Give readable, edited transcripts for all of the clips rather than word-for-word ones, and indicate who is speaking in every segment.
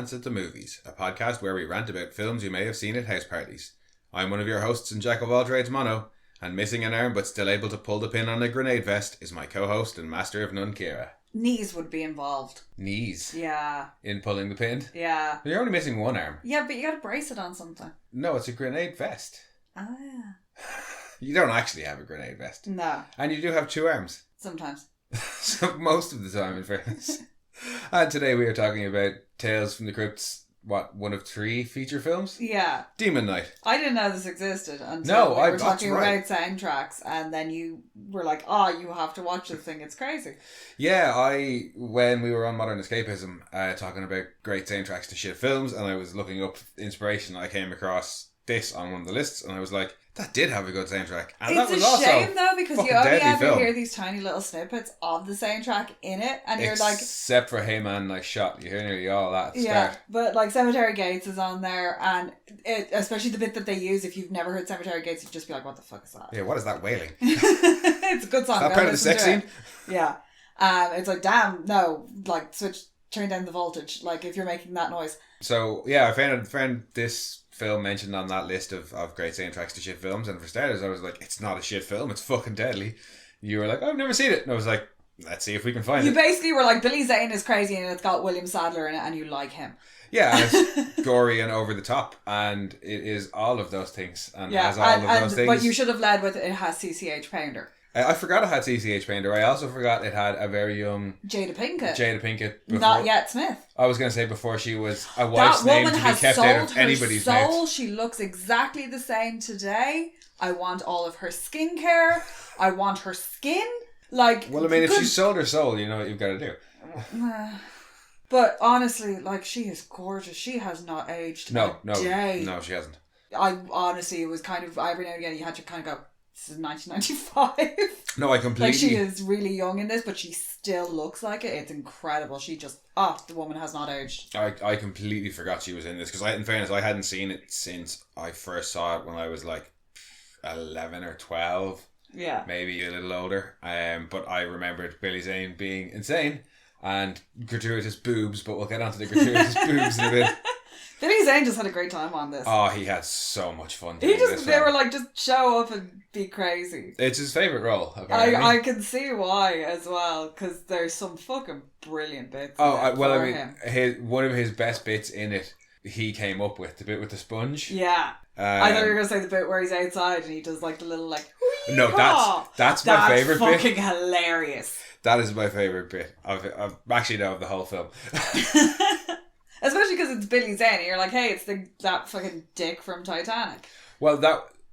Speaker 1: Rants at the Movies, a podcast where we rant about films you may have seen at house parties. I'm one of your hosts and jack of all trades, Mono, and missing an arm but still able to pull the pin on a grenade vest is my co-host and master of none, Ciara.
Speaker 2: Knees would be involved.
Speaker 1: Knees?
Speaker 2: Yeah.
Speaker 1: In pulling the pin?
Speaker 2: Yeah.
Speaker 1: You're only missing one arm.
Speaker 2: Yeah, but you gotta brace it on something.
Speaker 1: No, it's a grenade vest.
Speaker 2: Ah, yeah.
Speaker 1: You don't actually have a grenade vest.
Speaker 2: No.
Speaker 1: And you do have two arms.
Speaker 2: Sometimes.
Speaker 1: So most of the time, in fairness. And today we are talking about Tales from the Crypt's, one of three feature films?
Speaker 2: Yeah.
Speaker 1: Demon Knight.
Speaker 2: I didn't know this existed until we were talking
Speaker 1: right.
Speaker 2: about soundtracks, and then you were like, oh, you have to watch this thing, it's crazy.
Speaker 1: Yeah, when we were on Modern Escapism, talking about great soundtracks to shit films, and I was looking up inspiration, I came across this on one of the lists, and I was like, that did have a good soundtrack. And
Speaker 2: it's
Speaker 1: that was
Speaker 2: a
Speaker 1: also
Speaker 2: shame though, because you only ever
Speaker 1: film.
Speaker 2: hear these tiny little snippets of the soundtrack in it, and you're like,
Speaker 1: except for Hey Man, Nice Shot, you hear nearly all that at the
Speaker 2: yeah,
Speaker 1: start.
Speaker 2: but like Cemetery Gates is on there, and especially the bit that they use, if you've never heard Cemetery Gates, you'd just be like, what the fuck is that?
Speaker 1: Yeah, what is that wailing?
Speaker 2: It's a good song.
Speaker 1: Is that part of the sex scene?
Speaker 2: Yeah. It's like, damn, no, like turn down the voltage, like if you're making that noise.
Speaker 1: So yeah, I found this film mentioned on that list of great soundtracks to shit films, and for starters I was like, it's not a shit film, it's fucking deadly. You were like, I've never seen it, and I was like, let's see if we can find it.
Speaker 2: You basically were like, Billy Zane is crazy and it's got William Sadler in it and you like him.
Speaker 1: Yeah, and it's gory and over the top, and it is all of those things, and has all of those things.
Speaker 2: But you should have led with it has CCH Pounder.
Speaker 1: I forgot it had CCH Pounder. I also forgot it had a very young
Speaker 2: Jada Pinkett.
Speaker 1: Before,
Speaker 2: not yet Smith.
Speaker 1: I was going to say before she was a wife's name to be kept out of anybody's mouth.
Speaker 2: She looks exactly the same today. I want all of her skincare. I want her skin. Like,
Speaker 1: well, I mean, if she sold her soul, you know what you've got to do.
Speaker 2: But honestly, like, she is gorgeous. She has not aged a day.
Speaker 1: No, she hasn't.
Speaker 2: I honestly, it was kind of, every now and again, you had to kind of go, this is 1995.
Speaker 1: No, I completely...
Speaker 2: Like, she is really young in this, but she still looks like it. It's incredible. She just... the woman has not aged.
Speaker 1: I completely forgot she was in this, because in fairness, I hadn't seen it since I first saw it when I was like 11 or 12.
Speaker 2: Yeah.
Speaker 1: Maybe a little older. But I remembered Billy Zane being insane and gratuitous boobs, but we'll get onto the gratuitous boobs in a bit.
Speaker 2: Billy Zane just had a great time on this.
Speaker 1: Oh, he had so much fun.
Speaker 2: They were like, just show up and be crazy.
Speaker 1: It's his favourite role, apparently.
Speaker 2: I can see why as well, because there's some fucking brilliant bits.
Speaker 1: One of his best bits in it, he came up with, the bit with the sponge.
Speaker 2: Yeah. I thought you were going to say the bit where he's outside and he does like the little like...
Speaker 1: No, that's my favourite bit.
Speaker 2: That's fucking hilarious.
Speaker 1: That is my favourite bit of the whole film.
Speaker 2: Especially because it's Billy Zane and you're like, hey, it's that fucking dick from Titanic.
Speaker 1: Well,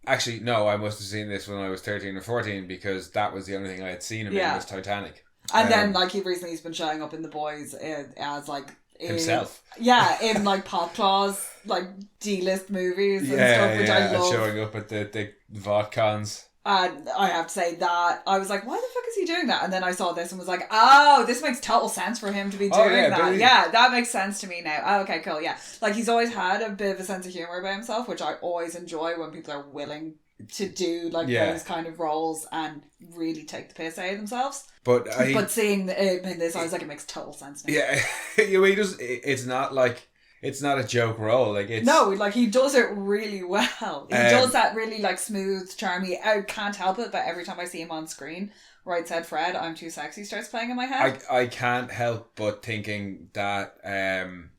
Speaker 1: actually, no, I must have seen this when I was 13 or 14, because that was the only thing I had seen him in was Titanic.
Speaker 2: And then, like, he's been showing up in The Boys as, like...
Speaker 1: himself.
Speaker 2: Yeah, in, like, Pop Claws, like, D-list movies and stuff, which I love.
Speaker 1: Showing up at the VodCons.
Speaker 2: And I have to say that I was like, why the fuck is he doing that? And then I saw this and was like, oh, this makes total sense for him to be doing that. Billy. Yeah, that makes sense to me now. Oh, okay, cool, yeah. Like, he's always had a bit of a sense of humour about himself, which I always enjoy when people are willing to do, like, those kind of roles and really take the piss out of themselves.
Speaker 1: But
Speaker 2: seeing him in this, I was like, it makes total sense now.
Speaker 1: Yeah, it's not like... It's not a joke role. Like, it's...
Speaker 2: No, like, he does it really well. He does that really, like, smooth, charmy... I can't help it, but every time I see him on screen, Right Said Fred, I'm Too Sexy starts playing in my head.
Speaker 1: I can't help but thinking that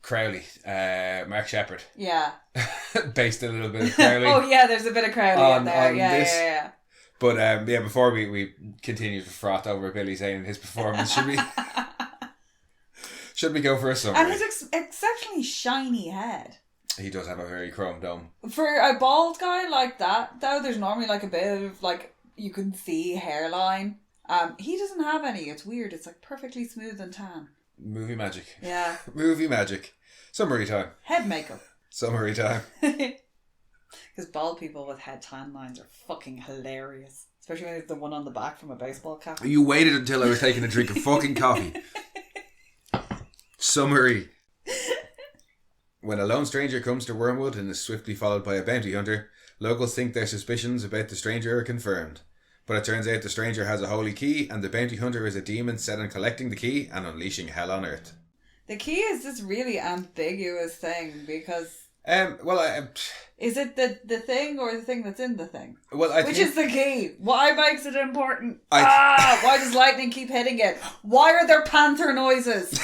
Speaker 1: Crowley, Mark Sheppard...
Speaker 2: Yeah.
Speaker 1: based a little bit of Crowley.
Speaker 2: Oh, yeah, there's a bit of Crowley in there. Yeah.
Speaker 1: But, before we continue to froth over Billy Zane and his performance, should we go for a summary?
Speaker 2: And his exceptionally shiny head.
Speaker 1: He does have a very chrome dome.
Speaker 2: For a bald guy like that, though, there's normally like a bit of, like, you can see hairline. He doesn't have any. It's weird. It's like perfectly smooth and tan.
Speaker 1: Movie magic.
Speaker 2: Yeah.
Speaker 1: Movie magic. Summary time.
Speaker 2: Head makeup.
Speaker 1: Summary time.
Speaker 2: Because bald people with head tan lines are fucking hilarious. Especially when it's the one on the back from a baseball cap.
Speaker 1: You waited until I was taking a drink of fucking coffee. Summary. When a lone stranger comes to Wormwood and is swiftly followed by a bounty hunter, locals think their suspicions about the stranger are confirmed. But it turns out the stranger has a holy key and the bounty hunter is a demon set on collecting the key and unleashing hell on earth.
Speaker 2: The key is this really ambiguous thing because...
Speaker 1: Is
Speaker 2: it the thing or the thing that's in the thing?
Speaker 1: Which
Speaker 2: is the key? Why makes it important? Why does lightning keep hitting it? Why are there panther noises?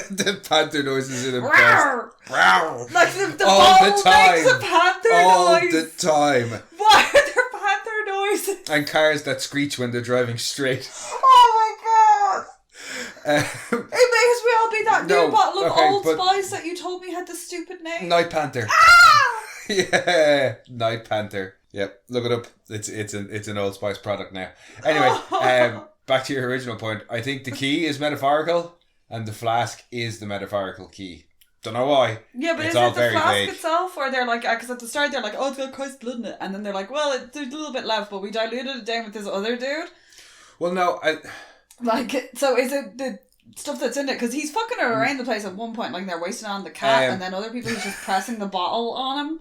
Speaker 1: The panther noises in a
Speaker 2: Rawr!
Speaker 1: Rawr!
Speaker 2: Like the
Speaker 1: all
Speaker 2: ball
Speaker 1: the time.
Speaker 2: makes a panther
Speaker 1: all
Speaker 2: noise.
Speaker 1: the time.
Speaker 2: Why are there panther noises?
Speaker 1: And cars that screech when they're driving straight.
Speaker 2: Oh my god! It may as well be that new bottle of Old Spice that you told me had the stupid name.
Speaker 1: Night Panther. Yeah, Night Panther. Yep, look it up. It's an Old Spice product now. Anyway, back to your original point. I think the key is metaphorical, and the flask is the metaphorical key. Don't know why.
Speaker 2: Yeah, but
Speaker 1: it's
Speaker 2: is
Speaker 1: all
Speaker 2: it the
Speaker 1: very
Speaker 2: flask
Speaker 1: vague.
Speaker 2: itself, or they're like, because at the start they're like, oh, it's got Christ's blood in it, and then they're like, well, there's a little bit left, but we diluted it down with this other dude.
Speaker 1: Well, no,
Speaker 2: so is it the stuff that's in it? Because he's fucking around the place at one point, like they're wasting on the cat, and then other people he's just pressing the bottle on him,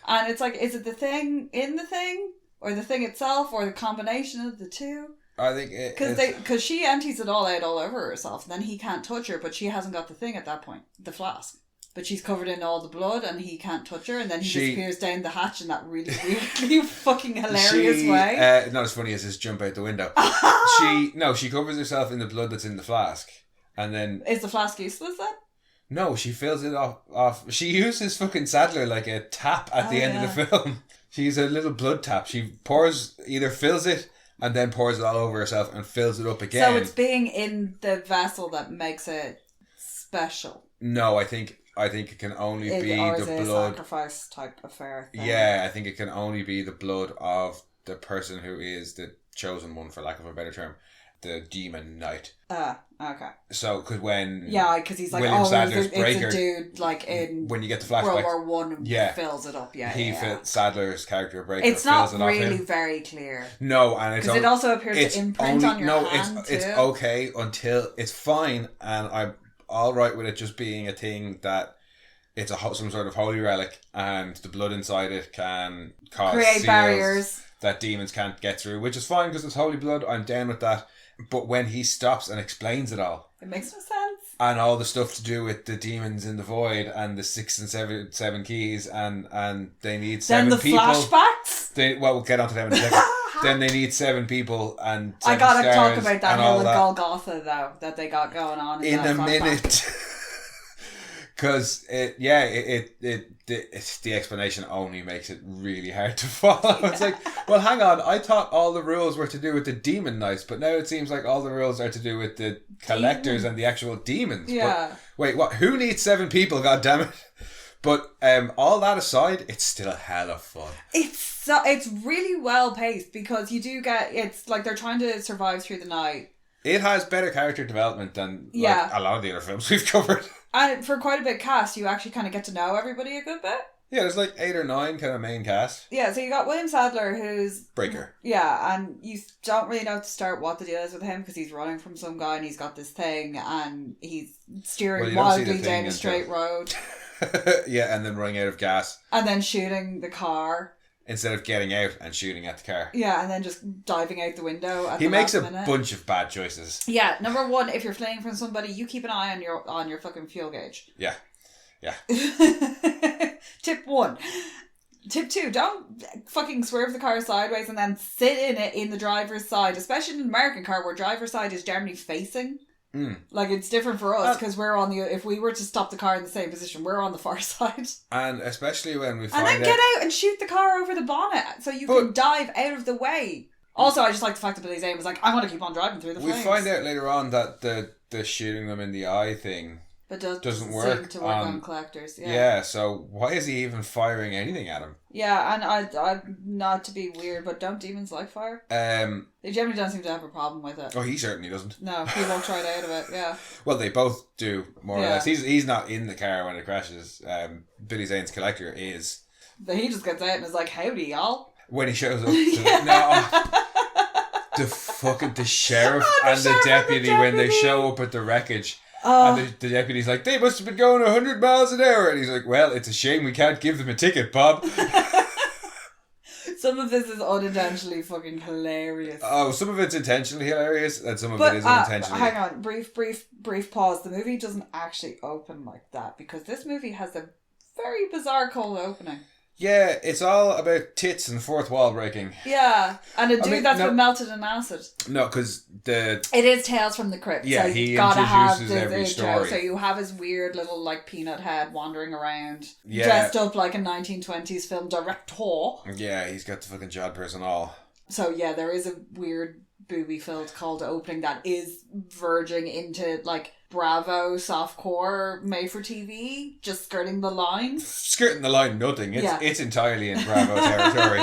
Speaker 2: and it's like, is it the thing in the thing, or the thing itself, or the combination of the two?
Speaker 1: I think
Speaker 2: because she empties it all out all over herself, and then he can't touch her, but she hasn't got the thing at that point, the flask. But she's covered in all the blood, and he can't touch her, and then he disappears down the hatch in that really, really fucking hilarious way.
Speaker 1: Not as funny as his jump out the window. She covers herself in the blood that's in the flask, and then
Speaker 2: is the flask useless then?
Speaker 1: No, she fills it off. She uses fucking Sadler like a tap at the end of the film. She's a little blood tap. She either fills it and then pours it all over herself and fills it up again.
Speaker 2: So it's being in the vessel that makes it special.
Speaker 1: No, I think it can only be the blood.
Speaker 2: Sacrifice type affair thing.
Speaker 1: Yeah, I think it can only be the blood of the person who is the chosen one, for lack of a better term, the demon knight.
Speaker 2: Okay.
Speaker 1: So, because
Speaker 2: because he's like,
Speaker 1: William Sadler's Braykers,
Speaker 2: it's a dude like in
Speaker 1: when you get the flashback,
Speaker 2: World War One, fills it up.
Speaker 1: Sadler's character Braykers.
Speaker 2: It's not really very clear.
Speaker 1: No, and it's
Speaker 2: because it also appears to imprint on your hand
Speaker 1: it's okay until it's fine, and I'm all right with it just being a thing that it's some sort of holy relic, and the blood inside it can create
Speaker 2: barriers
Speaker 1: that demons can't get through, which is fine because it's holy blood. I'm down with that. But when he stops and explains it all,
Speaker 2: it makes no sense.
Speaker 1: And all the stuff to do with the demons in the void and the 6 and 7 keys, and they need 7 people.
Speaker 2: Then the flashbacks.
Speaker 1: We'll get onto them in a second. Then they need 7 people and 7
Speaker 2: I gotta talk
Speaker 1: stars
Speaker 2: about that hill of Golgotha though that they got going on
Speaker 1: in a minute. Because the explanation only makes it really hard to follow. It's like, well, hang on, I thought all the rules were to do with the demon knights, but now it seems like all the rules are to do with the collectors and the actual demons.
Speaker 2: Yeah.
Speaker 1: But wait, what? Who needs 7 people? God damn it! But all that aside, it's still hella fun.
Speaker 2: It's really well paced because you do get, it's like they're trying to survive through the night.
Speaker 1: It has better character development than a lot of the other films we've covered. And
Speaker 2: for quite a big cast, you actually kind of get to know everybody a good bit.
Speaker 1: Yeah, there's like 8 or 9 kind of main cast.
Speaker 2: Yeah, so you got William Sadler, who's...
Speaker 1: Braker.
Speaker 2: Yeah, and you don't really know to start what the deal is with him because he's running from some guy and he's got this thing and he's steering wildly down a straight road.
Speaker 1: Yeah, and then running out of gas.
Speaker 2: And then shooting the car.
Speaker 1: Instead of getting out and shooting at the car.
Speaker 2: Yeah, and then just diving out the window at
Speaker 1: he
Speaker 2: the
Speaker 1: makes
Speaker 2: last
Speaker 1: a
Speaker 2: minute.
Speaker 1: Bunch of bad choices.
Speaker 2: Yeah, number 1, if you're fleeing from somebody, you keep an eye on your fucking fuel gauge.
Speaker 1: Yeah.
Speaker 2: Tip 1. Tip 2, don't fucking swerve the car sideways and then sit in it in the driver's side, especially in an American car where driver's side is generally facing. Like, it's different for us because we're on if we were to stop the car in the same position, we're on the far side.
Speaker 1: And especially when we find
Speaker 2: and then get out and shoot the car over the bonnet so you can dive out of the way. Also, I just like the fact that Billy Zane was like, I want to keep on driving through the flames.
Speaker 1: We find out later on that the shooting them in the eye thing doesn't work.
Speaker 2: Seem to work on collectors.
Speaker 1: Yeah, so why is he even firing anything at him?
Speaker 2: Yeah, and I not to be weird, but don't demons like fire? They generally don't seem to have a problem with it.
Speaker 1: Oh, he certainly doesn't.
Speaker 2: No, he walks right out of it, yeah.
Speaker 1: Well, they both do, more or less. He's not in the car when it crashes. Billy Zane's collector is.
Speaker 2: But he just gets out and is like, howdy, y'all.
Speaker 1: When he shows up the sheriff and the deputy when they show up at the wreckage. And the deputy's like, they must have been going 100 miles an hour. And he's like, well, it's a shame we can't give them a ticket, Bob.
Speaker 2: Some of this is unintentionally fucking hilarious.
Speaker 1: Oh, some of it's intentionally hilarious, and some of it is unintentionally.
Speaker 2: Hang on, brief pause. The movie doesn't actually open like that because this movie has a very bizarre cold opening.
Speaker 1: Yeah, it's all about tits and fourth wall breaking.
Speaker 2: Yeah, and a dude that's been melted in acid.
Speaker 1: No, because it
Speaker 2: is Tales from the Crypt.
Speaker 1: Yeah,
Speaker 2: so
Speaker 1: he
Speaker 2: gotta
Speaker 1: introduces
Speaker 2: have
Speaker 1: every
Speaker 2: intro.
Speaker 1: story.
Speaker 2: So you have his weird little like peanut head wandering around, dressed up like a 1920s film director.
Speaker 1: Yeah, he's got the fucking jodhpurs and all.
Speaker 2: So yeah, there is a weird booby-filled cold opening that is verging into like Bravo softcore made for TV, just skirting the line.
Speaker 1: Skirting the line, nothing. It's entirely in Bravo territory.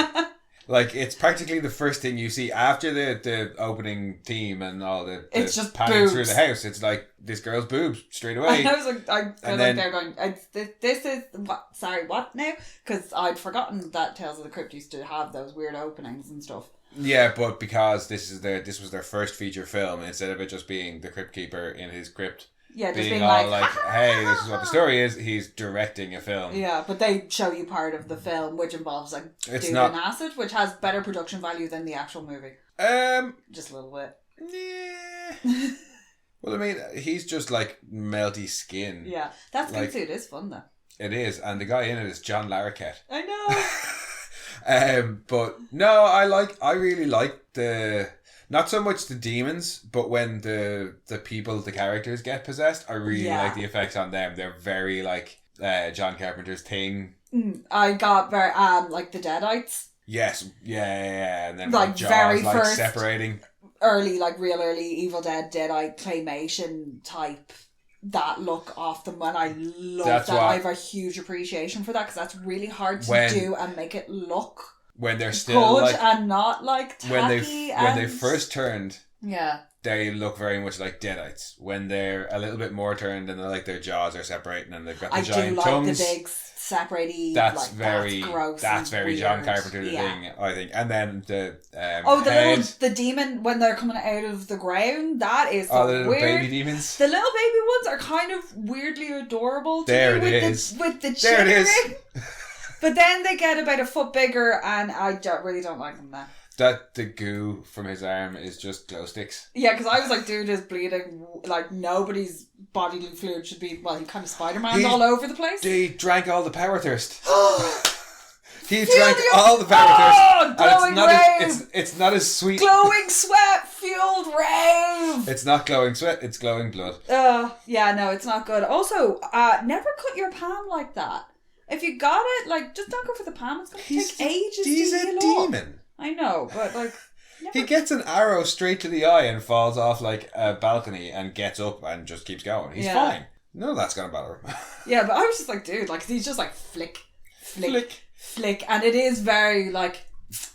Speaker 1: Like, it's practically the first thing you see after the opening theme and all the
Speaker 2: it's just
Speaker 1: panning
Speaker 2: boobs
Speaker 1: through the house. It's like this girl's boobs straight away.
Speaker 2: And I was like, I feel like they're going, this is what? Sorry, what now? Because I'd forgotten that Tales of the Crypt used to have those weird openings and stuff.
Speaker 1: Yeah, but because this was their first feature film, instead of it just being the Crypt Keeper in his crypt,
Speaker 2: just being
Speaker 1: all like, hey, this is what the story is, he's directing a film.
Speaker 2: Yeah, but they show you part of the film, which involves like dude in acid, which has better production value than the actual movie. Just a little bit.
Speaker 1: Yeah. Well, I mean, he's just like melty skin.
Speaker 2: Yeah, that skin suit is fun though.
Speaker 1: It is, and the guy in it is John Larroquette.
Speaker 2: I know.
Speaker 1: But no, I really like not so much the demons, but when the people, the characters get possessed, I really like the effects on them. They're very like John Carpenter's Thing.
Speaker 2: I got very like the Deadites.
Speaker 1: Yes, yeah, and then
Speaker 2: like
Speaker 1: jaws,
Speaker 2: very
Speaker 1: like
Speaker 2: first
Speaker 1: separating.
Speaker 2: Real early Evil Dead Deadite claymation type. That look off them, and I love that. I have a huge appreciation for that because that's really hard to do and make it look
Speaker 1: when they're still
Speaker 2: good
Speaker 1: like,
Speaker 2: and not like tacky.
Speaker 1: When they first turned,
Speaker 2: yeah,
Speaker 1: they look very much like Deadites. When they're a little bit more turned and they're like their jaws are separating and they've got the giant tongues.
Speaker 2: The big separating.
Speaker 1: That's
Speaker 2: like,
Speaker 1: very
Speaker 2: that's gross.
Speaker 1: That's very
Speaker 2: weird.
Speaker 1: John Carpenter thing, I think. And then the
Speaker 2: the demon when they're coming out of the ground. That is
Speaker 1: the little
Speaker 2: weird.
Speaker 1: baby demons.
Speaker 2: The little baby ones are kind of weirdly adorable.
Speaker 1: There
Speaker 2: me
Speaker 1: it is.
Speaker 2: With the
Speaker 1: there it is.
Speaker 2: But then they get about a foot bigger, and I really don't like them now.
Speaker 1: That the goo from his arm is just glow sticks.
Speaker 2: Yeah, because I was like, dude is bleeding. Like, nobody's bodily fluid should be... Well, he kind of Spider-Man's all over the place.
Speaker 1: He drank all the power thirst. He drank all the power thirst.
Speaker 2: Glowing rave.
Speaker 1: It's not as sweet.
Speaker 2: Glowing sweat fueled rave.
Speaker 1: It's not glowing sweat, it's glowing blood.
Speaker 2: Yeah, no, it's not good. Also, never cut your palm like that. If you got it, like, just don't go for the palm. It's going to take ages to heal. He's a demon. I know, but like...
Speaker 1: He gets an arrow straight to the eye and falls off like a balcony and gets up and just keeps going. He's fine. No, that's going to bother him.
Speaker 2: Yeah, but I was just like, dude, like, he's just like flick. And it is very like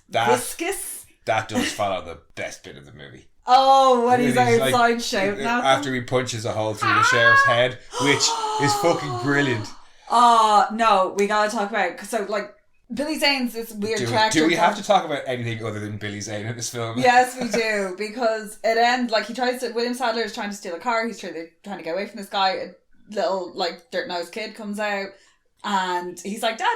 Speaker 2: viscous.
Speaker 1: That does follow the best bit of the movie.
Speaker 2: Oh, when he's outside like, shouting at
Speaker 1: after he punches a hole through the sheriff's head, which is fucking brilliant.
Speaker 2: No, we gotta talk about it. So, like, Billy Zane's this weird character.
Speaker 1: Do we have to talk about anything other than Billy Zane in this film?
Speaker 2: Yes, we do, because it ends like William Sadler is trying to steal a car. He's trying to get away from this guy. A little like dirt-nosed kid comes out, and he's like, Dad,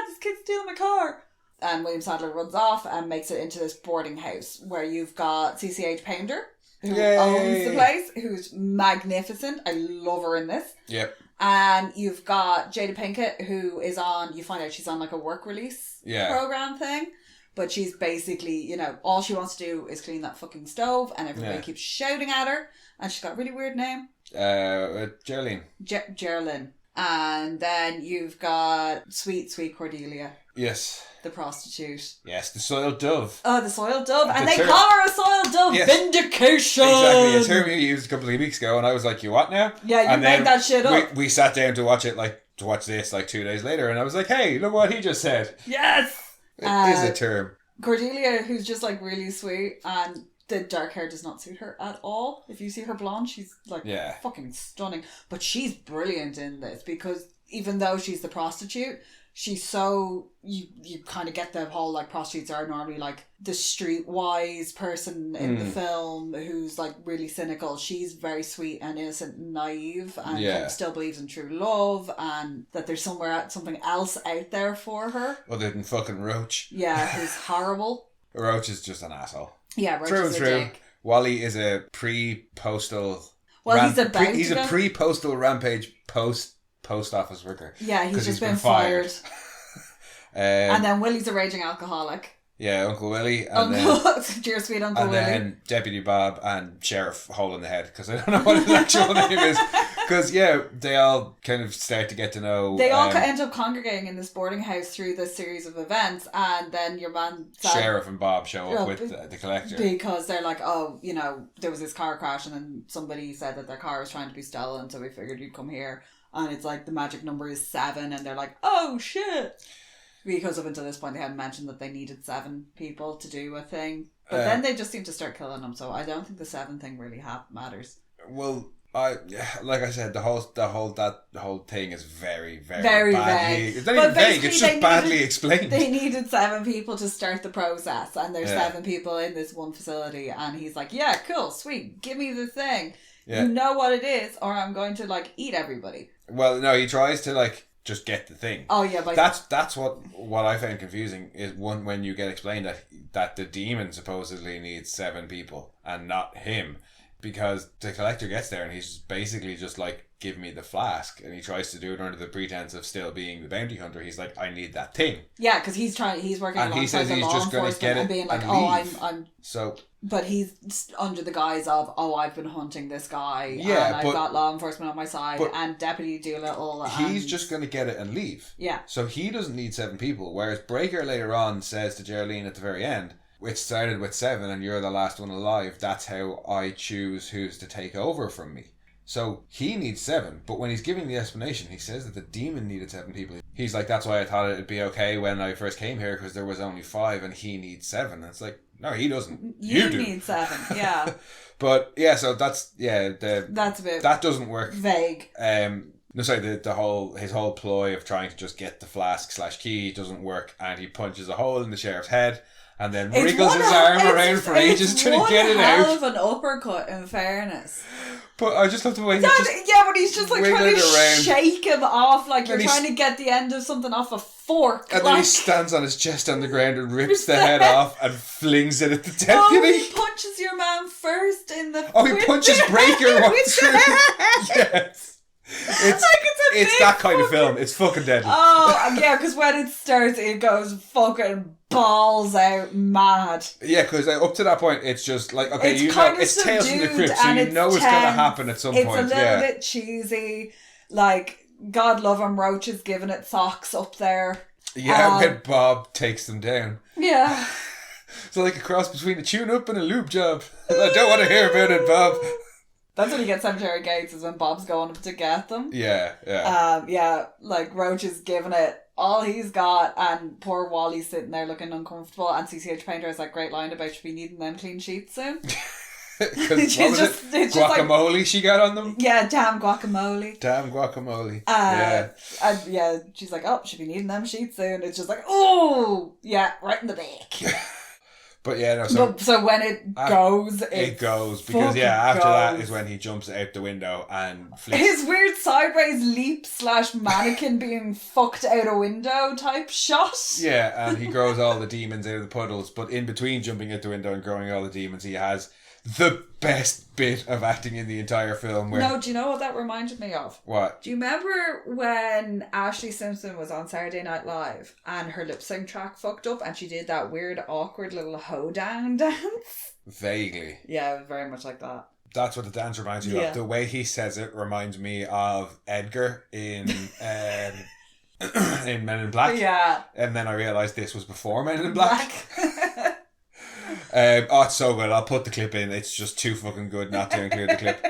Speaker 2: this kid's stealing my car. And William Sadler runs off and makes it into this boarding house where you've got CCH Pounder, who owns the place, who's magnificent. I love her in this.
Speaker 1: Yep.
Speaker 2: And you've got Jada Pinkett, who is on, you find out she's on like a work release program thing. But she's basically, all she wants to do is clean that fucking stove, and everybody keeps shouting at her. And she's got a really weird name.
Speaker 1: Geraldine.
Speaker 2: Geraldine. And then you've got sweet Cordelia.
Speaker 1: Yes.
Speaker 2: The prostitute.
Speaker 1: Yes, the soiled dove.
Speaker 2: Oh, the soiled dove. And they call her a soiled dove. Yes. Vindication.
Speaker 1: Exactly. A term you used a couple of weeks ago, and I was like, you what now?
Speaker 2: Yeah, you made that shit up.
Speaker 1: We sat down to watch this 2 days later, and I was like, hey, look what he just said.
Speaker 2: Yes.
Speaker 1: It is a term.
Speaker 2: Cordelia, who's just like really sweet, and the dark hair does not suit her at all. If you see her blonde, she's like fucking stunning. But she's brilliant in this, because even though she's the prostitute, she's so you kind of get the whole like prostitutes are normally like the streetwise person in the film who's like really cynical. She's very sweet and innocent and naive and kind of still believes in true love and that there's something else out there for her
Speaker 1: other than fucking Roach.
Speaker 2: Yeah, who's horrible.
Speaker 1: Roach is just an asshole.
Speaker 2: Yeah, Roach is a dick.
Speaker 1: Wally is a pre-postal.
Speaker 2: Well,
Speaker 1: he's a pre-postal rampage post office worker.
Speaker 2: Yeah, he's just been fired. And then Willie's a raging alcoholic.
Speaker 1: Yeah, Uncle Willie.
Speaker 2: Dear sweet Uncle Willie.
Speaker 1: And then Deputy Bob and Sheriff Hole in the Head, because I don't know what his actual name is. Because, they all kind of start to get to know...
Speaker 2: They all end up congregating in this boarding house through this series of events, and then your man...
Speaker 1: Sheriff and Bob show up with the collector.
Speaker 2: Because they're like, there was this car crash, and then somebody said that their car was trying to be stolen, so we figured you'd come here. And it's like, the magic number is 7, and they're like, oh, shit! Because up until this point they hadn't mentioned that they needed 7 people to do a thing. But then they just seem to start killing them, so I don't think the 7 thing really matters.
Speaker 1: Well, like I said, the whole thing is very, very, very badly...
Speaker 2: vague.
Speaker 1: It's not even vague, it's just badly explained.
Speaker 2: They needed 7 people to start the process, and there's 7 people in this one facility, and he's like, yeah, cool, sweet, give me the thing. Yeah. You know what it is, or I'm going to, like, eat everybody.
Speaker 1: Well, no, he tries to, like... just get the thing.
Speaker 2: Oh yeah,
Speaker 1: that's what I find confusing is when you get explained that the demon supposedly needs 7 people and not him, because the collector gets there and he's basically just like, give me the flask, and he tries to do it under the pretense of still being the bounty hunter. He's like, I need that thing.
Speaker 2: Yeah, because he's working
Speaker 1: and he says he's just going to get it and being like,
Speaker 2: I'm
Speaker 1: so.
Speaker 2: But he's under the guise of, I've been hunting this guy, and I've got law enforcement on my side, and Deputy Doolittle.
Speaker 1: He's just going to get it and leave.
Speaker 2: Yeah.
Speaker 1: So he doesn't need 7 people, whereas Brayker later on says to Geraldine at the very end, it started with 7 and you're the last one alive. That's how I choose who's to take over from me. So he needs 7, but when he's giving the explanation, he says that the demon needed 7 people. He's like, that's why I thought it'd be okay when I first came here, because there was only 5 and he needs 7. And it's like, no, he doesn't. You do.
Speaker 2: Need 7, yeah.
Speaker 1: But so that's
Speaker 2: that's a bit
Speaker 1: that doesn't work.
Speaker 2: Vague.
Speaker 1: No, sorry, his whole ploy of trying to just get the flask/key doesn't work, and he punches a hole in the sheriff's head. And then wriggles his arm around for ages trying to get it out.
Speaker 2: It's one hell of an uppercut, in fairness.
Speaker 1: But I just love the way
Speaker 2: but he's just like trying to shake him off, like you're trying to get the end of something off a fork.
Speaker 1: And then he stands on his chest on the ground and rips the head off and flings it at the deputy.
Speaker 2: He punches your man first in the...
Speaker 1: he punches Brayker once. Yes. It's that kind of film. It's fucking deadly.
Speaker 2: Oh, yeah, because when it starts, it goes fucking balls out mad.
Speaker 1: Yeah, because up to that point, it's just like, okay, it's Tales from the Crypt, so you know it's going to happen at some point.
Speaker 2: It's a little bit cheesy. Like, God love him, Roach is giving it socks up there.
Speaker 1: Yeah, when Bob takes them down.
Speaker 2: Yeah.
Speaker 1: So like a cross between a tune-up and a lube job. I don't want to hear about it, Bob.
Speaker 2: That's when you get Cemetery Gates, is when Bob's going up to get them.
Speaker 1: Yeah.
Speaker 2: Like Roach is giving it all he's got, and poor Wally's sitting there looking uncomfortable, and CCH Painter has that great line about should be needing them clean sheets soon.
Speaker 1: Because guacamole like, she got on them?
Speaker 2: Yeah, damn guacamole.
Speaker 1: Yeah.
Speaker 2: She's like, should be needing them sheets soon. It's just like, oh, yeah, right in the back.
Speaker 1: But yeah, no.
Speaker 2: So when it goes,
Speaker 1: it goes because after that is when he jumps out the window and flips.
Speaker 2: His weird sideways leap / mannequin being fucked out a window type shot.
Speaker 1: Yeah, and he grows all the demons out of the puddles. But in between jumping out the window and growing all the demons, he has the best bit of acting in the entire film.
Speaker 2: No, do you know what that reminded me of?
Speaker 1: What?
Speaker 2: Do you remember when Ashley Simpson was on Saturday Night Live and her lip sync track fucked up and she did that weird, awkward little hoedown dance?
Speaker 1: Vaguely.
Speaker 2: Yeah, very much like that.
Speaker 1: That's what the dance reminds me of. The way he says it reminds me of Edgar in in Men in Black.
Speaker 2: Yeah.
Speaker 1: And then I realised this was before Men in Black. It's so good. I'll put the clip in. It's just too fucking good not to include the clip.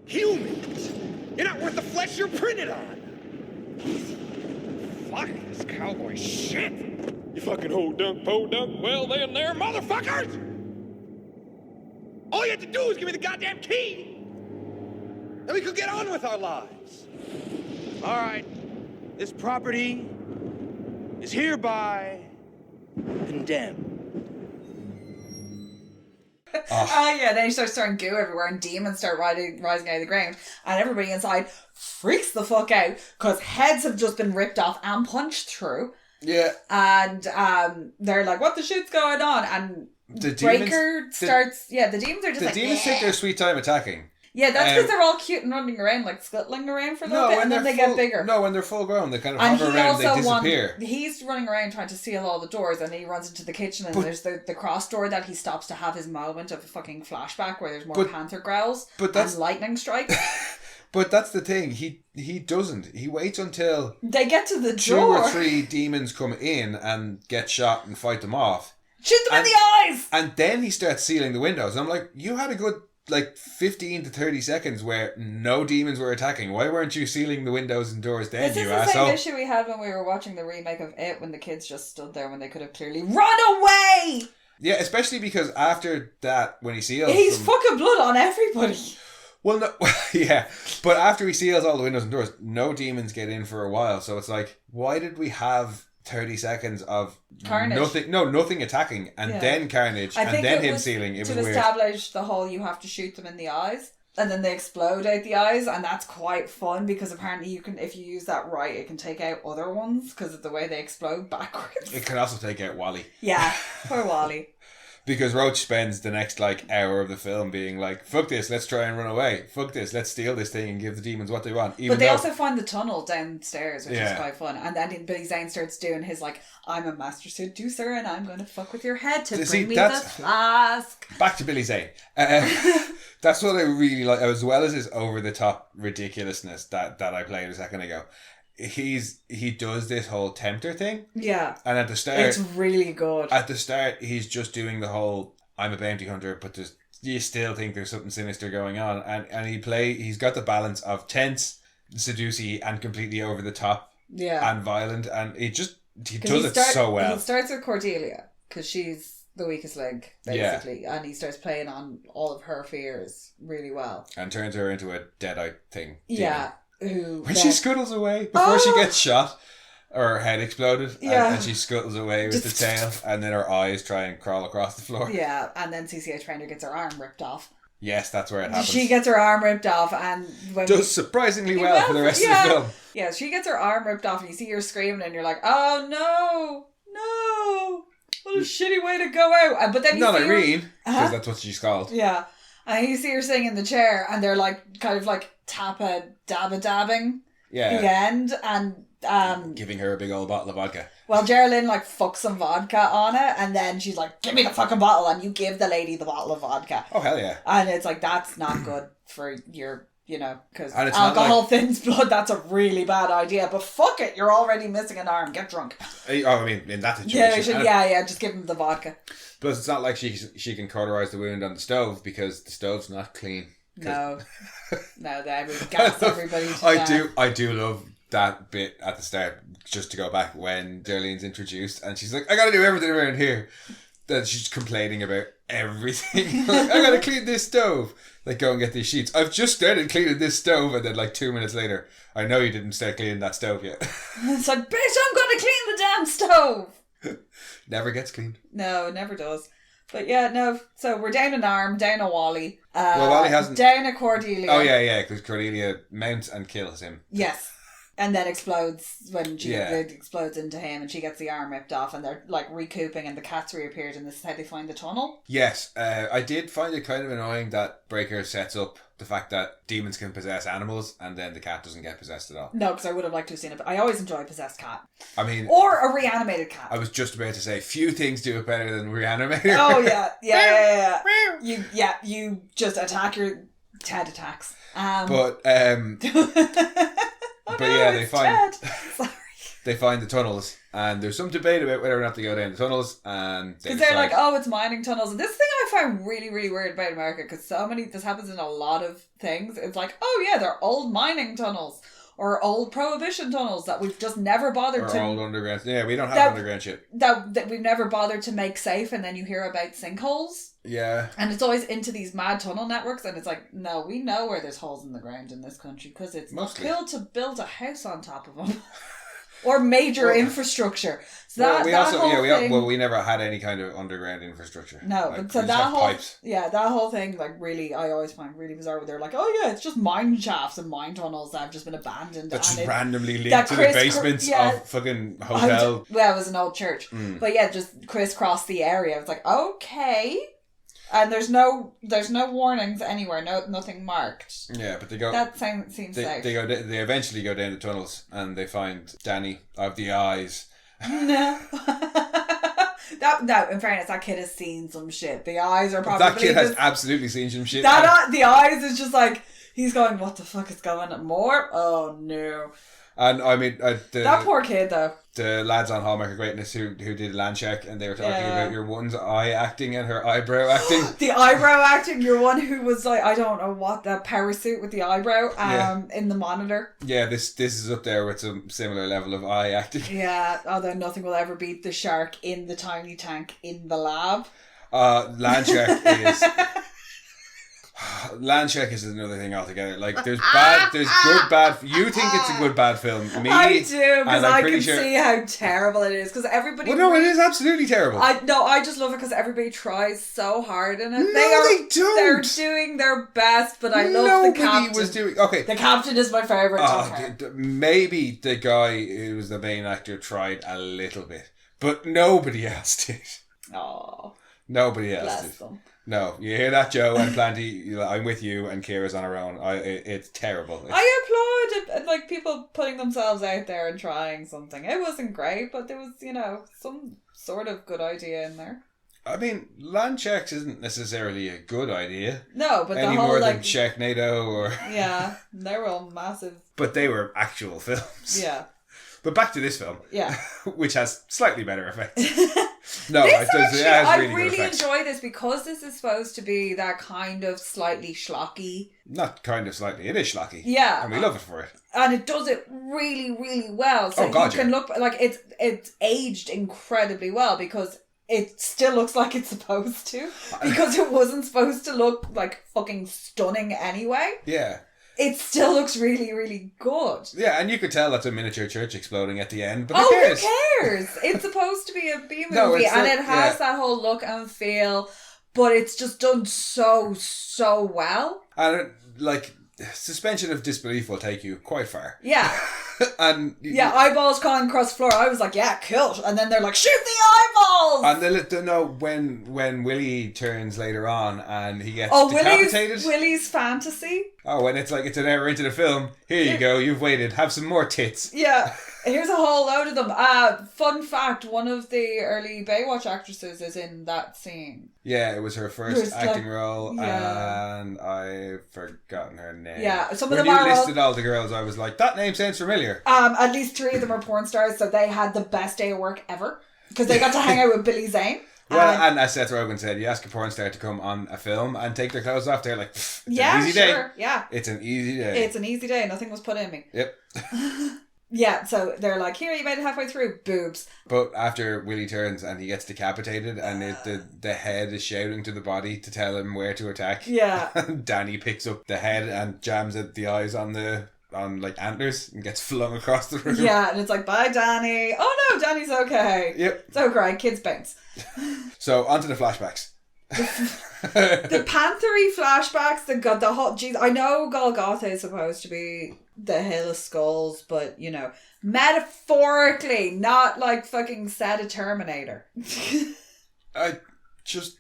Speaker 3: Humans! You're not worth the flesh you're printed on! Fuck this cowboy shit! You fucking ho-dunk, po-dunk, well then there, motherfuckers! All you have to do is give me the goddamn key! Then we could get on with our lives. Alright, this property is hereby condemned.
Speaker 2: Oh yeah, then he starts throwing goo everywhere and demons start rising out of the ground and everybody inside freaks the fuck out because heads have just been ripped off and punched through.
Speaker 1: Yeah.
Speaker 2: And they're like, what the shit's going on? And
Speaker 1: the
Speaker 2: Breaker starts... the demons are just
Speaker 1: the
Speaker 2: like...
Speaker 1: The demons take their sweet time attacking.
Speaker 2: Yeah, that's because they're all cute and running around, like scuttling around for a little bit, and then they get bigger.
Speaker 1: No, when they're full grown, they kind of hover around and they disappear.
Speaker 2: He's running around trying to seal all the doors, and he runs into the kitchen, and there's the cross door that he stops to have his moment of a fucking flashback where there's more panther growls and lightning strikes.
Speaker 1: But that's the thing. He doesn't. He waits until
Speaker 2: they get to the door.
Speaker 1: 2 or 3 demons come in and get shot and fight them off.
Speaker 2: Shoot them in the eyes!
Speaker 1: And then he starts sealing the windows. And I'm like, you had a good 15 to 30 seconds where no demons were attacking. Why weren't you sealing the windows and doors then,
Speaker 2: you asshole? This is the same issue we had when we were watching the remake of It, when the kids just stood there when they could have clearly run away!
Speaker 1: Yeah, especially because after that, when he seals...
Speaker 2: He's fucking blood on everybody.
Speaker 1: Well, no, yeah. But after he seals all the windows and doors, no demons get in for a while. So it's like, why did we have 30 seconds of
Speaker 2: carnage?
Speaker 1: Nothing attacking, and then carnage, and then him sealing. It was weird. To establish
Speaker 2: the whole, you have to shoot them in the eyes, and then they explode out the eyes, and that's quite fun because apparently you can, if you use that right, it can take out other ones because of the way they explode backwards.
Speaker 1: It can also take out Wally.
Speaker 2: Yeah, poor Wally.
Speaker 1: Because Roach spends the next hour of the film being like, fuck this, let's try and run away. Fuck this, let's steal this thing and give the demons what they want.
Speaker 2: But they also find the tunnel downstairs, which is quite fun. And then Billy Zane starts doing his I'm a master seducer and I'm going to fuck with your head to bring me the flask.
Speaker 1: Back to Billy Zane. That's what I really like, as well as his over-the-top ridiculousness that I played a second ago. He does this whole tempter thing. Yeah. And at the start...
Speaker 2: It's really good.
Speaker 1: At the start, he's just doing the whole, I'm a bounty hunter, but you still think there's something sinister going on. And he's got the balance of tense, seducey, and completely over the top. Yeah. And violent. And he does it so well.
Speaker 2: He starts with Cordelia, because she's the weakest link, basically. Yeah. And he starts playing on all of her fears really well.
Speaker 1: And turns her into a deadite thing.
Speaker 2: Yeah.
Speaker 1: When she scuttles away before she gets shot, or her head exploded, and she scuttles away with the tail, and then her eyes try and crawl across the floor.
Speaker 2: Yeah, and then CCH Trainer gets her arm ripped off.
Speaker 1: Yes, that's where it happens.
Speaker 2: She gets her arm ripped off, and
Speaker 1: does surprisingly well for the rest of the film.
Speaker 2: Yeah, she gets her arm ripped off, and you see her screaming, and you're like, "Oh no, what a shitty way to go out!" But then you
Speaker 1: not
Speaker 2: see
Speaker 1: Irene, because that's what she's called.
Speaker 2: Yeah. And you see her sitting in the chair, and they're kind of dabbing the end, and
Speaker 1: giving her a big old bottle of vodka.
Speaker 2: Well, Geraldine fucks some vodka on it, and then she's like, "Give me the fucking bottle," and you give the lady the bottle of vodka.
Speaker 1: Oh hell yeah!
Speaker 2: And it's that's not good for your, because alcohol thins blood. That's a really bad idea. But fuck it, you're already missing an arm. Get drunk.
Speaker 1: Oh, I mean, in that situation,
Speaker 2: just give him the vodka.
Speaker 1: Plus, it's not like she can cauterize the wound on the stove because the stove's not clean.
Speaker 2: No, they would gas everybody to death.
Speaker 1: I do love that bit at the start, just to go back when Darlene's introduced and she's like, I gotta do everything around here. Then she's complaining about everything. I gotta clean this stove. Go and get these sheets. I've just started cleaning this stove, and then 2 minutes later, I know you didn't start cleaning that stove yet.
Speaker 2: It's like, bitch, I'm gonna clean the damn stove.
Speaker 1: Never gets cleaned.
Speaker 2: No, it never does. But yeah, no. So we're down an arm, down a Wally.
Speaker 1: Well, Wally hasn't.
Speaker 2: Down a Cordelia.
Speaker 1: Oh yeah, because Cordelia mounts and kills him.
Speaker 2: Yes. And then explodes when she explodes into him, and she gets the arm ripped off, and they're recouping, and the cats reappeared, and this is how they find the tunnel.
Speaker 1: Yes, I did find it kind of annoying that Breaker sets up the fact that demons can possess animals, and then the cat doesn't get possessed at all.
Speaker 2: No, because I would have liked to have seen it, but I always enjoy a possessed cat.
Speaker 1: I mean,
Speaker 2: or a reanimated cat.
Speaker 1: I was just about to say, few things do it better than reanimator.
Speaker 2: Oh yeah. You just attack your Ted attacks.
Speaker 1: But yeah, they find the tunnels, and there's some debate about whether or not to go down the tunnels, and
Speaker 2: because they're like, oh, it's mining tunnels. And this thing I find really, really weird about America, because this happens in a lot of things. It's like, oh yeah, they're old mining tunnels or old prohibition tunnels that we've just never bothered to.
Speaker 1: Or old underground. Yeah, we don't have underground shit.
Speaker 2: That we've never bothered to make safe, and then you hear about sinkholes.
Speaker 1: Yeah.
Speaker 2: And it's always into these mad tunnel networks, and it's like, no, we know where there's holes in the ground in this country because it's cool to build a house on top of them. Or major infrastructure. So
Speaker 1: we never had any kind of underground infrastructure.
Speaker 2: No,
Speaker 1: like,
Speaker 2: but so that whole thing, like, really, I always find really bizarre. Where they're like, oh yeah, it's just mine shafts and mine tunnels that have just been abandoned.
Speaker 1: That's randomly linked to the basements of fucking hotel.
Speaker 2: Well, it was an old church, but yeah, just crisscross the area. It's like, okay. And there's no warnings anywhere, nothing marked.
Speaker 1: Yeah, but they go.
Speaker 2: That seems safe.
Speaker 1: They eventually go down the tunnels and they find Danny of the eyes.
Speaker 2: No. In fairness, that kid has seen some shit. The eyes are probably.
Speaker 1: That kid has absolutely seen some shit.
Speaker 2: The eyes is just like he's going. What the fuck is going on? More? Oh no.
Speaker 1: And I mean,
Speaker 2: that poor kid though.
Speaker 1: The lads on Hallmark of Greatness who did land check, and they were talking about your one's eye acting and her eyebrow acting.
Speaker 2: The eyebrow acting, your one who was like, I don't know what, that power suit with the eyebrow in the monitor.
Speaker 1: Yeah, this is up there with some similar level of eye acting.
Speaker 2: Yeah, although nothing will ever beat the shark in the tiny tank in the lab.
Speaker 1: Land check is. Land check is another thing altogether. Like, there's good, bad. You think it's a good, bad film. Me,
Speaker 2: I do, because I can see how terrible it is. Because everybody.
Speaker 1: Well, no, it is absolutely terrible.
Speaker 2: I just love it because everybody tries so hard in it.
Speaker 1: No, they don't.
Speaker 2: They're doing their best, but I love the captain.
Speaker 1: Nobody was doing. Okay,
Speaker 2: the captain is my favorite.
Speaker 1: Maybe the guy who was the main actor tried a little bit, but nobody else did.
Speaker 2: Oh,
Speaker 1: nobody else did.
Speaker 2: Them.
Speaker 1: No, you hear that, Joe and Planty? I'm with you, and Ciara's on her own. It's terrible.
Speaker 2: I applaud like people putting themselves out there and trying something. It wasn't great, but there was some sort of good idea in there.
Speaker 1: I mean, land checks isn't necessarily a good idea.
Speaker 2: No, but
Speaker 1: any
Speaker 2: the whole
Speaker 1: more than Checknado or
Speaker 2: they were all massive.
Speaker 1: But they were actual films.
Speaker 2: Yeah.
Speaker 1: But back to this film, which has slightly better effects. No,
Speaker 2: I really enjoy this because this is supposed to be that kind of slightly schlocky.
Speaker 1: Not kind of slightly, it is schlocky.
Speaker 2: Yeah,
Speaker 1: and we love it for it.
Speaker 2: And it does it really, really well. So you can look like it's aged incredibly well because it still looks like it's supposed to, because it wasn't supposed to look like fucking stunning anyway.
Speaker 1: Yeah.
Speaker 2: It still looks really, really good.
Speaker 1: Yeah, and you could tell that's a miniature church exploding at the end, but
Speaker 2: who cares? It's supposed to be a B-movie, and it has that whole look and feel, but it's just done so well.
Speaker 1: And, suspension of disbelief will take you quite far.
Speaker 2: Yeah.
Speaker 1: And
Speaker 2: eyeballs crawling across the floor. I was like, yeah, cool. And then they're like, shoot the eyeballs!
Speaker 1: And they know when Willie turns later on and he gets decapitated.
Speaker 2: Willie's fantasy.
Speaker 1: Oh, when it's an hour into the film, here you go, you've waited, have some more tits.
Speaker 2: Yeah, here's a whole load of them. Fun fact, one of the early Baywatch actresses is in that scene.
Speaker 1: Yeah, it was her first acting role, and I've forgotten her name.
Speaker 2: Yeah, some
Speaker 1: of
Speaker 2: them
Speaker 1: are... When you listed all the girls, I was like, that name sounds familiar.
Speaker 2: At least 3 of them are porn stars, so they had the best day of work ever, because they got to hang out with Billy Zane.
Speaker 1: Well, and as Seth Rogen said, you ask a porn star to come on a film and take their clothes off, they're like, it's an easy day.
Speaker 2: Yeah.
Speaker 1: It's an easy day.
Speaker 2: It's an easy day. Nothing was put in me.
Speaker 1: Yep.
Speaker 2: Yeah, so they're like, here, you made it halfway through. Boobs.
Speaker 1: But after Willie turns and he gets decapitated and the head is shouting to the body to tell him where to attack.
Speaker 2: Yeah.
Speaker 1: Danny picks up the head and jams the eyes on antlers and gets flung across the room.
Speaker 2: Yeah, and it's like, bye, Danny. Oh no, Danny's okay.
Speaker 1: Yep.
Speaker 2: It's all right, kids bounce.
Speaker 1: So, onto the flashbacks.
Speaker 2: The panthery flashbacks that got the whole... Geez, I know Golgotha is supposed to be the Hill of Skulls, but, metaphorically, not like fucking set a Terminator.
Speaker 1: I just,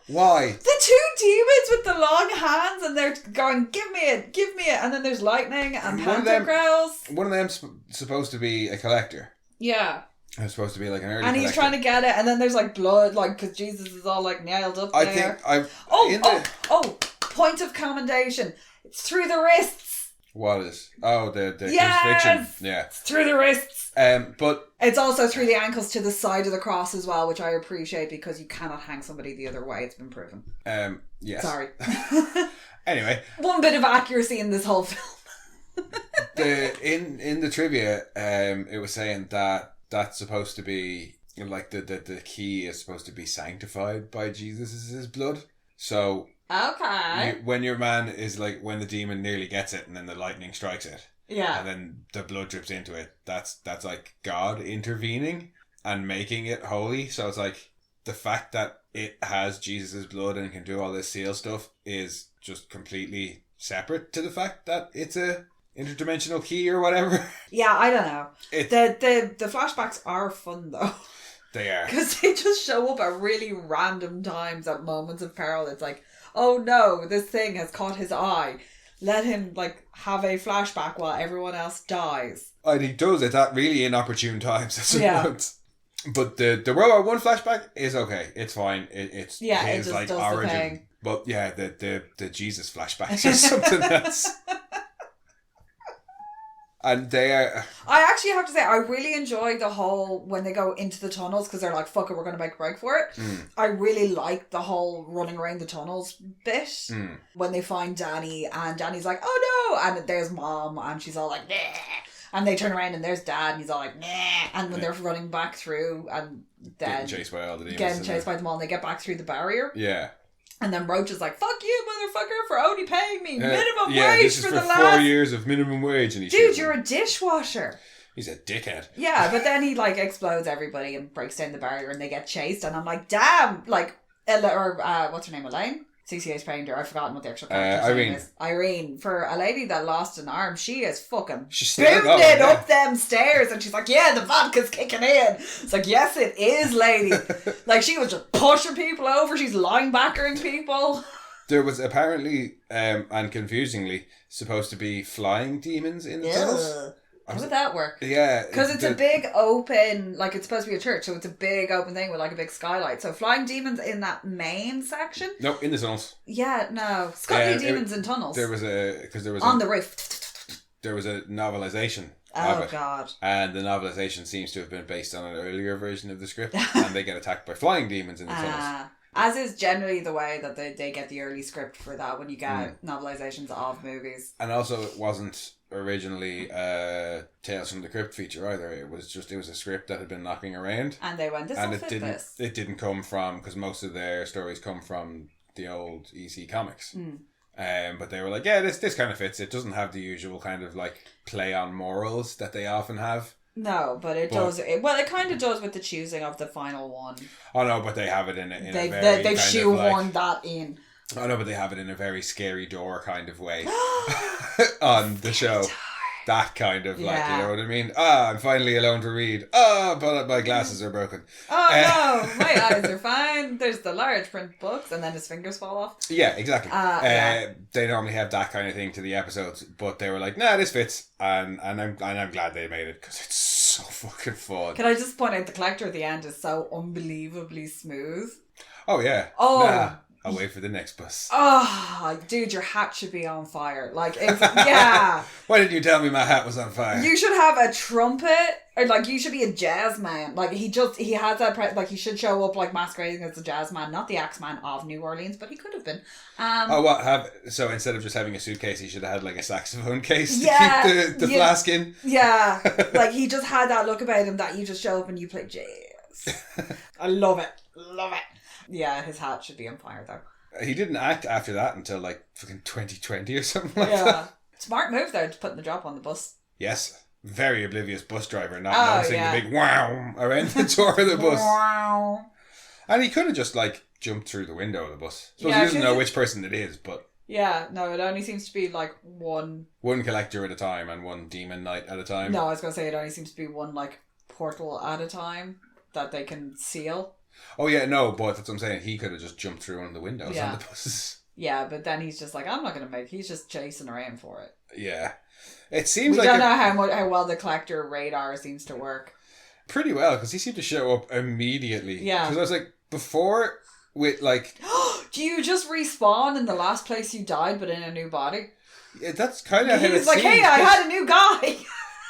Speaker 1: why?
Speaker 2: The 2 demons with the long hands and they're going, give me it, and then there's lightning and panther growls.
Speaker 1: One of them's supposed to be a collector.
Speaker 2: Yeah.
Speaker 1: It's supposed to be like an early
Speaker 2: and he's
Speaker 1: collector.
Speaker 2: trying to get it, and then there's blood, because Jesus is all nailed up there.
Speaker 1: I think
Speaker 2: point of commendation. It's through the wrists.
Speaker 1: What is? Oh, the crucifixion. Yeah.
Speaker 2: It's through the wrists.
Speaker 1: But
Speaker 2: it's also through the ankles to the side of the cross as well, which I appreciate because you cannot hang somebody the other way. It's been proven.
Speaker 1: Yes.
Speaker 2: Sorry.
Speaker 1: Anyway.
Speaker 2: One bit of accuracy in this whole film.
Speaker 1: In the trivia, it was saying that that's supposed to be the key is supposed to be sanctified by Jesus' blood. So
Speaker 2: okay,
Speaker 1: when your man is when the demon nearly gets it and then the lightning strikes it,
Speaker 2: Yeah.
Speaker 1: And then the blood drips into it. That's like God intervening and making it holy. So it's like the fact that it has Jesus' blood and can do all this seal stuff is just completely separate to the fact that it's a interdimensional key or whatever.
Speaker 2: Yeah, I don't know. The flashbacks are fun though.
Speaker 1: They are.
Speaker 2: Because they just show up at really random times at moments of peril. It's like, oh no, this thing has caught his eye. Let him like have a flashback while everyone else dies.
Speaker 1: And he does it at really inopportune times at some point. But the World War One flashback is okay. It's fine. It's his
Speaker 2: it just
Speaker 1: like
Speaker 2: does
Speaker 1: origin.
Speaker 2: the thing.
Speaker 1: But yeah, the Jesus flashbacks is something else. And they are...
Speaker 2: I actually have to say, I really enjoy the whole, when they go into the tunnels, because they're like, fuck it, we're going to make a break for it. I really like the whole running around the tunnels bit. When they find Danny, and Danny's like, oh no! And there's Mom, and she's all like, nah! And they turn around, and there's Dad, and he's all like, nah! And when they're running back through, and then...
Speaker 1: Getting chased by all the demons.
Speaker 2: Getting chased by them all, and they get back through the barrier.
Speaker 1: Yeah.
Speaker 2: And then Roach is like, fuck you, motherfucker, for only paying me minimum
Speaker 1: yeah,
Speaker 2: wage
Speaker 1: this is
Speaker 2: for
Speaker 1: for
Speaker 2: the
Speaker 1: 4
Speaker 2: last...
Speaker 1: years of minimum wage. And he
Speaker 2: Dude, you're a dishwasher.
Speaker 1: He's a dickhead.
Speaker 2: Yeah, but then he like explodes everybody and breaks down the barrier and they get chased. And I'm like, damn, like, what's her name, Elaine? CCA's playing her. I've forgotten what the actual character's name is. Irene. For a lady that lost an arm, she is fucking bounding up them stairs. And she's like, yeah, the vodka's kicking in. It's like, yes, it is, lady. Like, she was just pushing people over. She's linebackering people.
Speaker 1: There was apparently, and confusingly, supposed to be flying demons in the tunnels.
Speaker 2: How would that work?
Speaker 1: Yeah.
Speaker 2: Because it's a big open, like it's supposed to be a church, so it's a big open thing with like a big skylight. So flying demons in that main section?
Speaker 1: No, in the tunnels.
Speaker 2: Yeah, no. Scotty demons in tunnels.
Speaker 1: There was
Speaker 2: on the roof.
Speaker 1: There was a novelisation.
Speaker 2: Oh God.
Speaker 1: And the novelisation seems to have been based on an earlier version of the script, and they get attacked by flying demons in the tunnels.
Speaker 2: As is generally the way that they get the early script for that when you get novelizations of movies.
Speaker 1: And also it wasn't originally Tales from the Crypt feature either. It was a script that had been knocking around.
Speaker 2: And they went,
Speaker 1: it didn't come from, because most of their stories come from the old EC comics. But they were like, yeah, this kind of fits. It doesn't have the usual kind of like play on morals that they often have.
Speaker 2: No, but it does. It kind of does with the choosing of the final one.
Speaker 1: Oh no, but they have it in a very
Speaker 2: they've shoehorned that in.
Speaker 1: Oh no, but they have it in a very scary door kind of way on the show. That kind of like, you know what I mean? I'm finally alone to read. But my glasses are broken.
Speaker 2: Oh no, my eyes are fine. There's the large print books, and then his fingers fall off.
Speaker 1: Yeah, exactly. They normally have that kind of thing to the episodes, but they were like, nah, this fits, and I'm glad they made it because it's so fucking fun.
Speaker 2: Can I just point out the collector at the end is so unbelievably smooth?
Speaker 1: Oh yeah.
Speaker 2: Oh.
Speaker 1: Nah. I'll wait for the next bus.
Speaker 2: Oh, dude, your hat should be on fire. Like, yeah.
Speaker 1: Why didn't you tell me my hat was on fire?
Speaker 2: You should have a trumpet, or like, you should be a jazz man. Like, he has that, like, he should show up, like, masquerading as a jazz man, not the Axeman of New Orleans, but he could have been.
Speaker 1: So instead of just having a suitcase, he should have had, like, a saxophone case to keep the flask in?
Speaker 2: Yeah. Like, he just had that look about him that you just show up and you play jazz. I love it. Love it. Yeah, his hat should be on fire though.
Speaker 1: He didn't act after that until like fucking 2020 or something like that.
Speaker 2: Smart move though, to putting the drop on the bus.
Speaker 1: Yes. Very oblivious bus driver, not noticing the big wow around the door of the bus.
Speaker 2: Wow.
Speaker 1: And he could have just like jumped through the window of the bus. So he doesn't know which person it is, but...
Speaker 2: Yeah, no, it only seems to be like one
Speaker 1: collector at a time and one demon knight at a time.
Speaker 2: No, I was going to say it only seems to be one like portal at a time that they can seal.
Speaker 1: Oh yeah, no, but that's what I'm saying. He could have just jumped through one of the windows on the buses.
Speaker 2: Yeah, but then he's just like, I'm not going to make... He's just chasing around for it.
Speaker 1: Yeah. It seems
Speaker 2: we don't know how well the collector radar seems to work.
Speaker 1: Pretty well, because he seemed to show up immediately.
Speaker 2: Yeah.
Speaker 1: Because I was like, before with like...
Speaker 2: Do you just respawn in the last place you died but in a new body?
Speaker 1: Yeah, that's kind of how it seemed.
Speaker 2: He's like, hey, I had a new guy!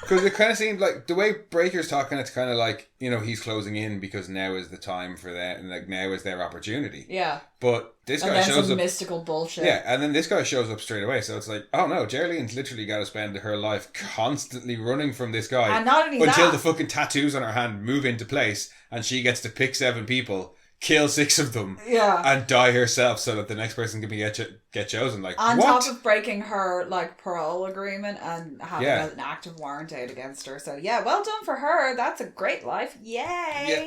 Speaker 1: Because it kind of seemed like the way Braykers talking, it's kind of like, you know, he's closing in because now is the time for that, and like now is their opportunity.
Speaker 2: Yeah.
Speaker 1: But this guy shows up.
Speaker 2: Mystical bullshit.
Speaker 1: Yeah, and then this guy shows up straight away. So it's like, oh no, Geraldine's literally got to spend her life constantly running from this guy.
Speaker 2: And not only
Speaker 1: until the fucking tattoos on her hand move into place, and she gets to pick 7 people kill 6 of them, and die herself so that the next person can get chosen. Like,
Speaker 2: on
Speaker 1: what?
Speaker 2: top of breaking her like parole agreement and having an active warrant out against her. So yeah, well done for her. That's a great life. Yay!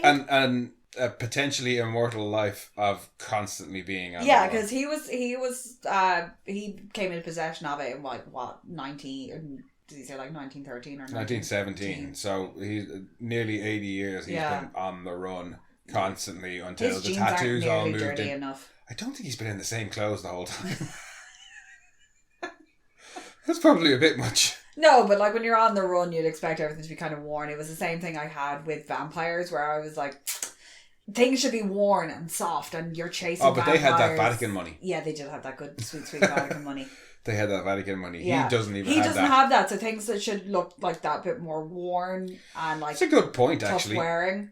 Speaker 1: Yeah, and a potentially immortal life of constantly being on.
Speaker 2: Yeah, because he came into possession of it in what 19. Did he say like 1913 or
Speaker 1: 1917? So he's nearly 80 years. He's been on the run constantly until
Speaker 2: his
Speaker 1: the
Speaker 2: jeans
Speaker 1: tattoos
Speaker 2: aren't
Speaker 1: all
Speaker 2: nearly
Speaker 1: moved
Speaker 2: dirty
Speaker 1: in.
Speaker 2: enough.
Speaker 1: I don't think he's been in the same clothes the whole time. That's probably a bit much.
Speaker 2: No, but like when you're on the run, you'd expect everything to be kind of worn. It was the same thing I had with vampires, where I was like, things should be worn and soft, and you're chasing.
Speaker 1: Oh, but
Speaker 2: vampires.
Speaker 1: they had that Vatican money.
Speaker 2: Yeah, they did have that good, sweet Vatican money.
Speaker 1: They had that Vatican money.
Speaker 2: Yeah.
Speaker 1: He doesn't
Speaker 2: have that. So things that should look like that, bit more worn and like.
Speaker 1: It's a good point,
Speaker 2: tough
Speaker 1: actually.
Speaker 2: Wearing.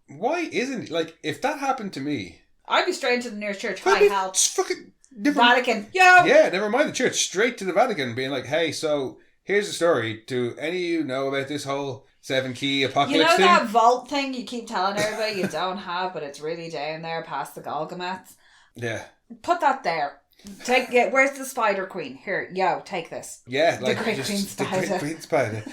Speaker 1: Why isn't like if that happened to me?
Speaker 2: I'd be straight to the nearest church. Hi, help.
Speaker 1: Fucking
Speaker 2: Vatican. Yo.
Speaker 1: Yeah, never mind the church. Straight to the Vatican, being like, "Hey, so here's the story. Do any of you know about this whole 7-key apocalypse thing?
Speaker 2: You know that vault thing you keep telling everybody you don't have, but it's really down there past the Golgomets?
Speaker 1: Yeah.
Speaker 2: Put that there. Where's the Spider Queen? Here, take this.
Speaker 1: Yeah,
Speaker 2: like the Great Queen Spider.
Speaker 1: The Great Queen Spider.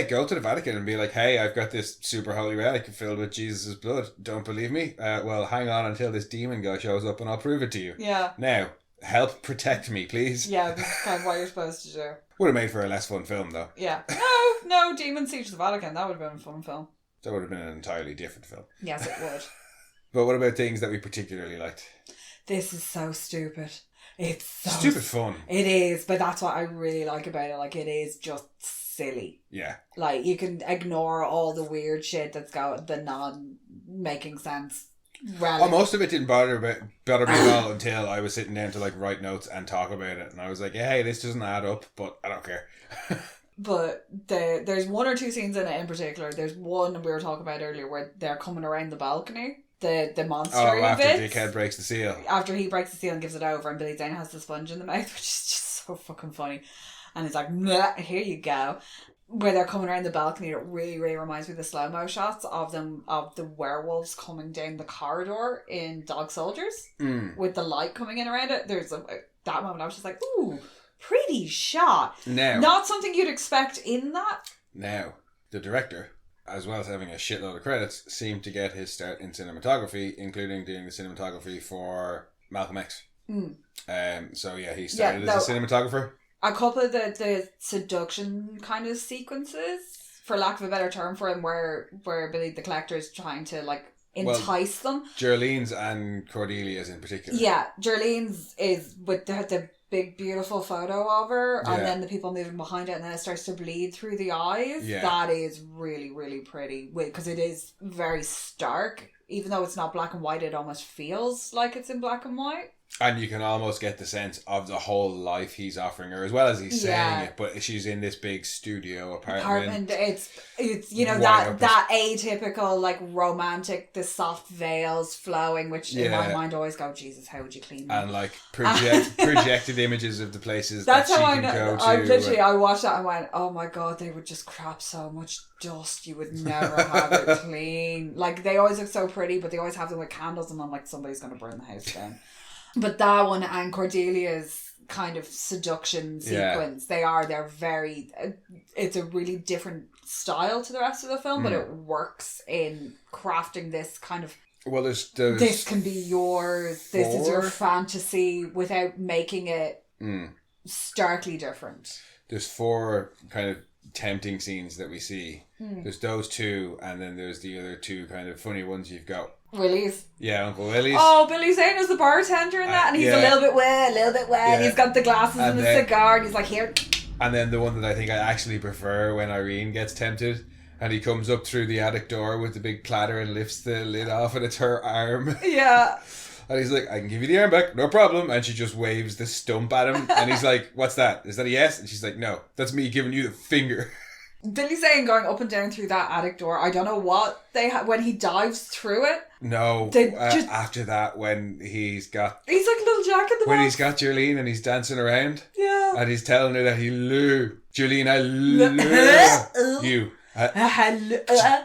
Speaker 1: Go to the Vatican and be like, "Hey, I've got this super holy relic filled with Jesus' blood. Don't believe me? Well, hang on until this demon guy shows up and I'll prove it to you.
Speaker 2: Yeah.
Speaker 1: Now, help protect me, please."
Speaker 2: Yeah, this is kind of what you're supposed to do.
Speaker 1: Would have made for a less fun film, though.
Speaker 2: Yeah. No, Demon Siege of the Vatican. That would have been a fun film.
Speaker 1: That would have been an entirely different film.
Speaker 2: Yes, it would.
Speaker 1: But what about things that we particularly liked?
Speaker 2: This is so stupid. It's so
Speaker 1: stupid fun.
Speaker 2: It is, but that's what I really like about it. Like, it is just silly.
Speaker 1: Yeah.
Speaker 2: Like, you can ignore all the weird shit that's got the non-making sense.
Speaker 1: Most of it didn't bother me at all until I was sitting down to like write notes and talk about it, and I was like, "Hey, this doesn't add up," but I don't care.
Speaker 2: But there's one or two scenes in it in particular. There's one we were talking about earlier where they're coming around the balcony. The monster
Speaker 1: after
Speaker 2: bits.
Speaker 1: Dickhead breaks the seal.
Speaker 2: After he breaks the seal and gives it over, and Billy Zane has the sponge in the mouth, which is just so fucking funny. And he's like, "Here you go." Where they're coming around the balcony, it really, really reminds me of the slow-mo shots of the werewolves coming down the corridor in Dog Soldiers with the light coming in around it. There's that moment I was just like, ooh, pretty shot.
Speaker 1: Now,
Speaker 2: not something you'd expect in that.
Speaker 1: Now, the director, as well as having a shitload of credits, seemed to get his start in cinematography, including doing the cinematography for Malcolm X. So yeah, he started as a cinematographer.
Speaker 2: A couple of the seduction kind of sequences, for lack of a better term for him, where Billy the Collector is trying to like entice them.
Speaker 1: Jerlene's and Cordelia's in particular.
Speaker 2: Yeah, Jerlene's is with the big beautiful photo of her, and then the people moving behind it, and then it starts to bleed through the eyes. Yeah. That is really, really pretty, because it is very stark. Even though it's not black and white, it almost feels like it's in black and white. And
Speaker 1: you can almost get the sense of the whole life he's offering her, as well as he's saying it. But she's in this big studio apartment.
Speaker 2: It's that atypical, like, romantic, the soft veils flowing, which in my mind always go, Jesus, how would you clean that?
Speaker 1: And like projected images of the places that she can go to.
Speaker 2: I watched that and went, oh my God, they would just crap so much dust, you would never have it clean. Like, they always look so pretty, but they always have them with candles, and I'm like, somebody's going to burn the house down. But that one and Cordelia's kind of seduction sequence, they're very, it's a really different style to the rest of the film, but it works in crafting this kind of,
Speaker 1: well, there's
Speaker 2: this can be yours, this is your fantasy, without making it starkly different.
Speaker 1: There's 4 kind of tempting scenes that we see. There's those 2, and then there's the other 2 kind of funny ones you've got.
Speaker 2: Willie's.
Speaker 1: Yeah, Uncle Willie's.
Speaker 2: Oh, Billy Zane is the bartender in that, and he's a little bit wet, and he's got the glasses and the cigar, and he's like, here.
Speaker 1: And then the one that I think I actually prefer, when Irene gets tempted, and he comes up through the attic door with the big platter and lifts the lid off, and it's her arm.
Speaker 2: Yeah.
Speaker 1: And he's like, I can give you the arm back, no problem. And she just waves the stump at him, and he's like, what's that? Is that a yes? And she's like, no, that's me giving you the finger.
Speaker 2: Billy Zane going up and down through that attic door. I don't know what they when he dives through it.
Speaker 1: No, after that, when he's got
Speaker 2: like little Jack in the
Speaker 1: when he's got Jolene and he's dancing around, and he's telling her that he Jolene, I love you.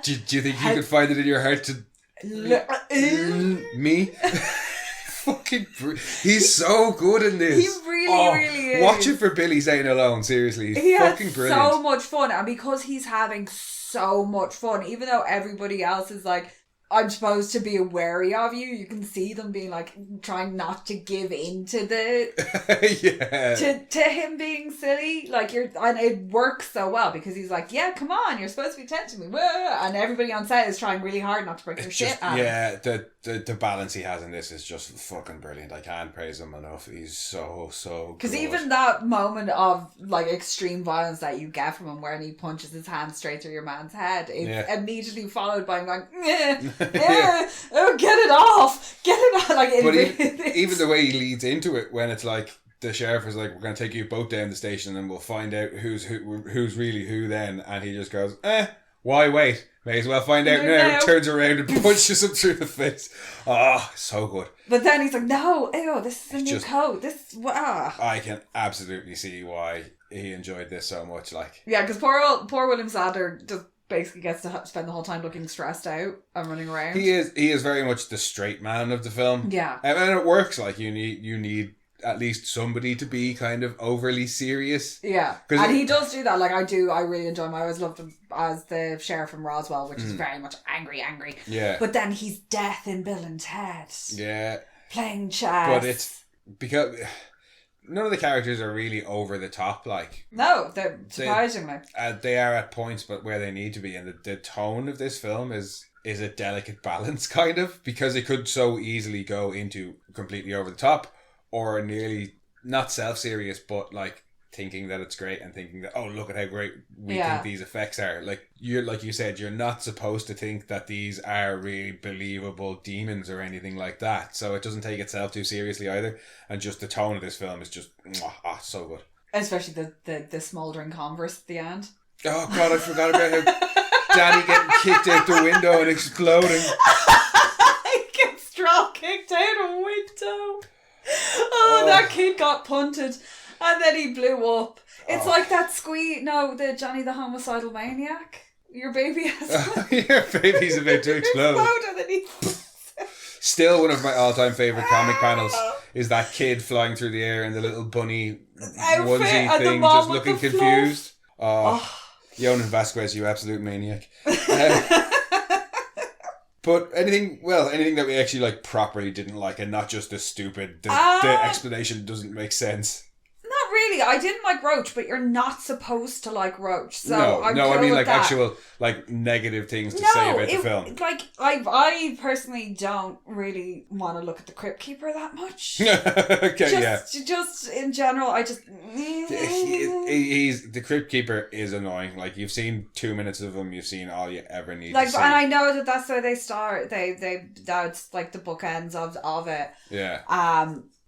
Speaker 1: Do you think you could find it in your heart to Me. Fucking he's so good in this.
Speaker 2: He really is.
Speaker 1: Watch it for Billy Zane alone, seriously. He's
Speaker 2: he
Speaker 1: fucking
Speaker 2: has
Speaker 1: brilliant.
Speaker 2: so much fun, and because he's having so much fun, even though everybody else is like, I'm supposed to be wary of you, you can see them being like trying not to give in to the to him being silly. Like and it works so well because he's like, yeah, come on, you're supposed to be attention to me. And everybody on set is trying really hard not to break their shit at him.
Speaker 1: Yeah, the balance he has in this is just fucking brilliant. I can't praise him enough. He's so
Speaker 2: because
Speaker 1: good.
Speaker 2: even that moment of like extreme violence that you get from him, where he punches his hand straight through your man's head, is immediately followed by him going, oh, get it off, like
Speaker 1: but even the way he leads into it, when it's like the sheriff is like, we're going to take you both down the station and we'll find out who's really who then, and he just goes, why wait, may as well find out now. Turns around and punches him through the face. So good.
Speaker 2: But then he's like, no, ew, this is a new coat,
Speaker 1: I can absolutely see why he enjoyed this so much. Like,
Speaker 2: yeah, because poor William Sadler just basically gets to spend the whole time looking stressed out and running around.
Speaker 1: He is very much the straight man of the film.
Speaker 2: Yeah.
Speaker 1: And it works. Like, you need at least somebody to be kind of overly serious.
Speaker 2: Yeah. And he does do that. Like, I really enjoy him. I always loved him as the sheriff from Roswell, which is very much angry.
Speaker 1: Yeah.
Speaker 2: But then he's Death in Bill and Ted.
Speaker 1: Yeah.
Speaker 2: Playing chess.
Speaker 1: But it's because none of the characters are really over the top. Like,
Speaker 2: no, they're surprisingly.
Speaker 1: They are at points, but where they need to be. And the tone of this film is a delicate balance, kind of, because it could so easily go into completely over the top, or nearly not self-serious, but like thinking that it's great and thinking that, oh, look at how great we think these effects are. Like you said, you're not supposed to think that these are really believable demons or anything like that. So it doesn't take itself too seriously either. And just the tone of this film is just so good.
Speaker 2: Especially the smouldering Converse at the end.
Speaker 1: Oh God, I forgot about how Danny getting kicked out the window and exploding.
Speaker 2: He gets drop kicked out a window. Oh, that kid got punted and then he blew up. It's like that the Johnny the Homicidal Maniac. Your baby has
Speaker 1: your baby's about to explode.
Speaker 2: And then he
Speaker 1: Still one of my all-time favourite comic panels is that kid flying through the air in the little bunny onesie thing, just looking confused. Jonan Vasquez, you absolute maniac. But anything that we actually like properly didn't like, and not just the stupid, the explanation doesn't make sense.
Speaker 2: Not really. I didn't like Roach, but you're not supposed to like Roach. So I
Speaker 1: mean like
Speaker 2: that.
Speaker 1: actual like negative things to say about the film.
Speaker 2: Like I personally don't really want to look at the Crypt Keeper that much.
Speaker 1: Okay,
Speaker 2: just in general, I just
Speaker 1: the Crypt Keeper is annoying. Like, you've seen 2 minutes of him, you've seen all you ever need to see.
Speaker 2: And I know that's where they start. That's like the bookends of it.
Speaker 1: Yeah.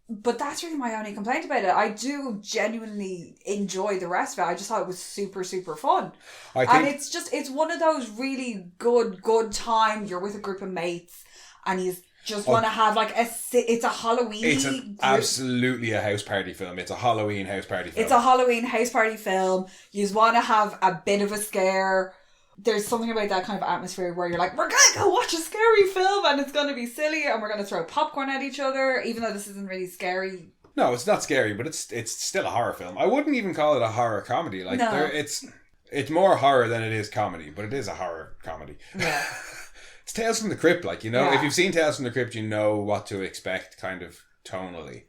Speaker 2: But that's really my only complaint about it. I do genuinely enjoy the rest of it. I just thought it was super, super fun. And it's one of those really good time. You're with a group of mates and you just want to have like it's a Halloween.
Speaker 1: It's absolutely a house party film. It's a Halloween house party film.
Speaker 2: It's a Halloween house party film. You just want to have a bit of a scare. There's something about that kind of atmosphere where you're like, we're going to go watch a scary film and it's going to be silly and we're going to throw popcorn at each other, even though this isn't really scary.
Speaker 1: No, it's not scary, but it's still a horror film. I wouldn't even call it a horror comedy. Like, no. It's more horror than it is comedy, but it is a horror comedy.
Speaker 2: Yeah.
Speaker 1: It's Tales from the Crypt, like, if you've seen Tales from the Crypt, you know what to expect kind of tonally,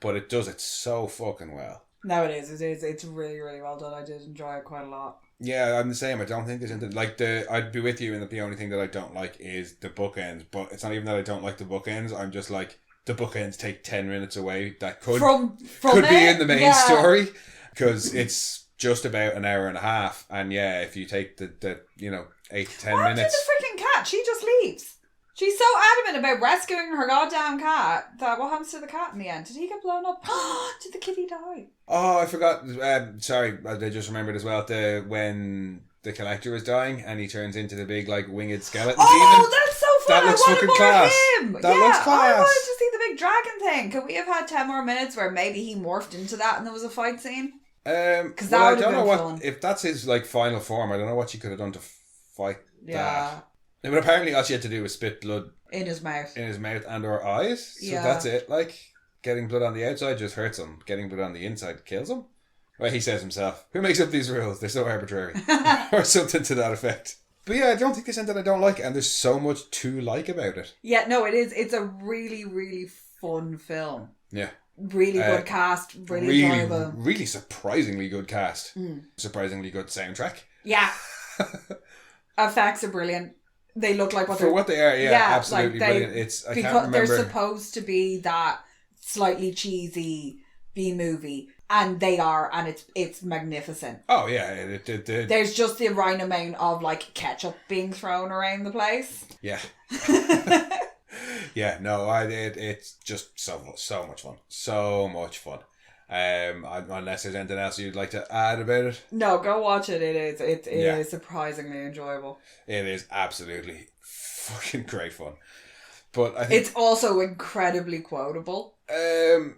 Speaker 1: but it does it so fucking well.
Speaker 2: No, it is. It's really, really well done. I did enjoy it quite a lot.
Speaker 1: Yeah, I'm the same. I don't think there's anything like I'd be with you in that the only thing that I don't like is the bookends. But it's not even that I don't like the bookends. I'm just like, the bookends take 10 minutes away. That could be in the main story, because it's just about an hour and a half. And yeah, if you take the 8 to 10 minutes.
Speaker 2: Did the freaking cat? She just leaves. She's so adamant about rescuing her goddamn cat that what happens to the cat in the end? Did he get blown up? Did the kitty die?
Speaker 1: Oh, I forgot. Sorry, I just remembered as well when the collector was dying and he turns into the big like winged skeleton demon.
Speaker 2: That's so fun!
Speaker 1: That looks fucking class.
Speaker 2: Him.
Speaker 1: That looks class.
Speaker 2: I wanted to see the big dragon thing. Could we have had 10 more minutes where maybe he morphed into that and there was a fight scene? Because that would have been fun.
Speaker 1: If that's his like final form, I don't know what you could have done to fight that. But apparently all she had to do was spit blood
Speaker 2: In his mouth.
Speaker 1: and or eyes. So that's it. Like, getting blood on the outside just hurts him. Getting blood on the inside kills him. Well, he says himself, who makes up these rules? They're so arbitrary. Or something to that effect. But yeah, I don't think there's anything I don't like, and there's so much to like about it.
Speaker 2: Yeah, no, it is. It's a really, really fun film.
Speaker 1: Yeah.
Speaker 2: Really good cast. Really enjoyable.
Speaker 1: Really surprisingly good cast. Surprisingly good soundtrack.
Speaker 2: Yeah. Effects are brilliant. They look like
Speaker 1: For what they are, absolutely
Speaker 2: like
Speaker 1: brilliant. I can't remember.
Speaker 2: They're supposed to be that slightly cheesy B-movie, and they are, and it's magnificent.
Speaker 1: Oh yeah,
Speaker 2: there's just the right amount of like ketchup being thrown around the place.
Speaker 1: Yeah. Yeah, no, it's just so much fun. So much fun. Unless there's anything else you'd like to add about it.
Speaker 2: No, go watch it. It is surprisingly enjoyable.
Speaker 1: It is absolutely fucking great fun. But I think
Speaker 2: it's also incredibly quotable.
Speaker 1: Yeah.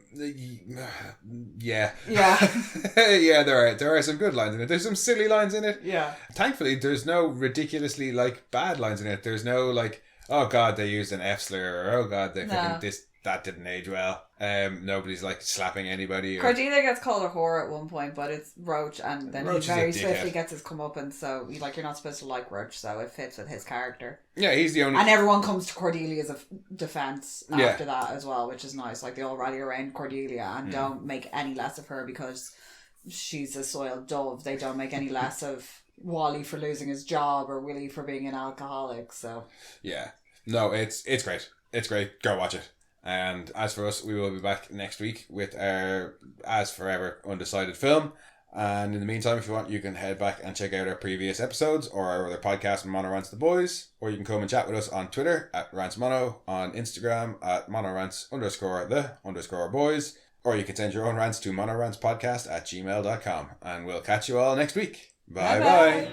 Speaker 2: Yeah.
Speaker 1: Yeah, there are some good lines in it. There's some silly lines in it.
Speaker 2: Yeah.
Speaker 1: Thankfully, there's no ridiculously like bad lines in it. There's no like, oh god, they used an F slur, or oh god, they fucking that didn't age well. Nobody's like slapping anybody.
Speaker 2: Cordelia gets called a whore at one point, but it's Roach, and then
Speaker 1: Roach
Speaker 2: he very swiftly gets his comeuppance. So you're not supposed to like Roach, so it fits with his character.
Speaker 1: Yeah, he's the only.
Speaker 2: And everyone comes to Cordelia's defense after that as well, which is nice. Like they all rally around Cordelia and don't make any less of her because she's a soiled dove. They don't make any less of Wally for losing his job or Willie for being an alcoholic. So
Speaker 1: yeah, no, it's great. It's great. Go watch it. And as for us, we will be back next week with our As Forever undecided film. And in the meantime, if you want, you can head back and check out our previous episodes or our other podcast, Mono Rants the Boys. Or you can come and chat with us on Twitter at RantsMono, on Instagram at monorants_the_boys. Or you can send your own rants to monorantspodcast@gmail.com. And we'll catch you all next week. Bye bye.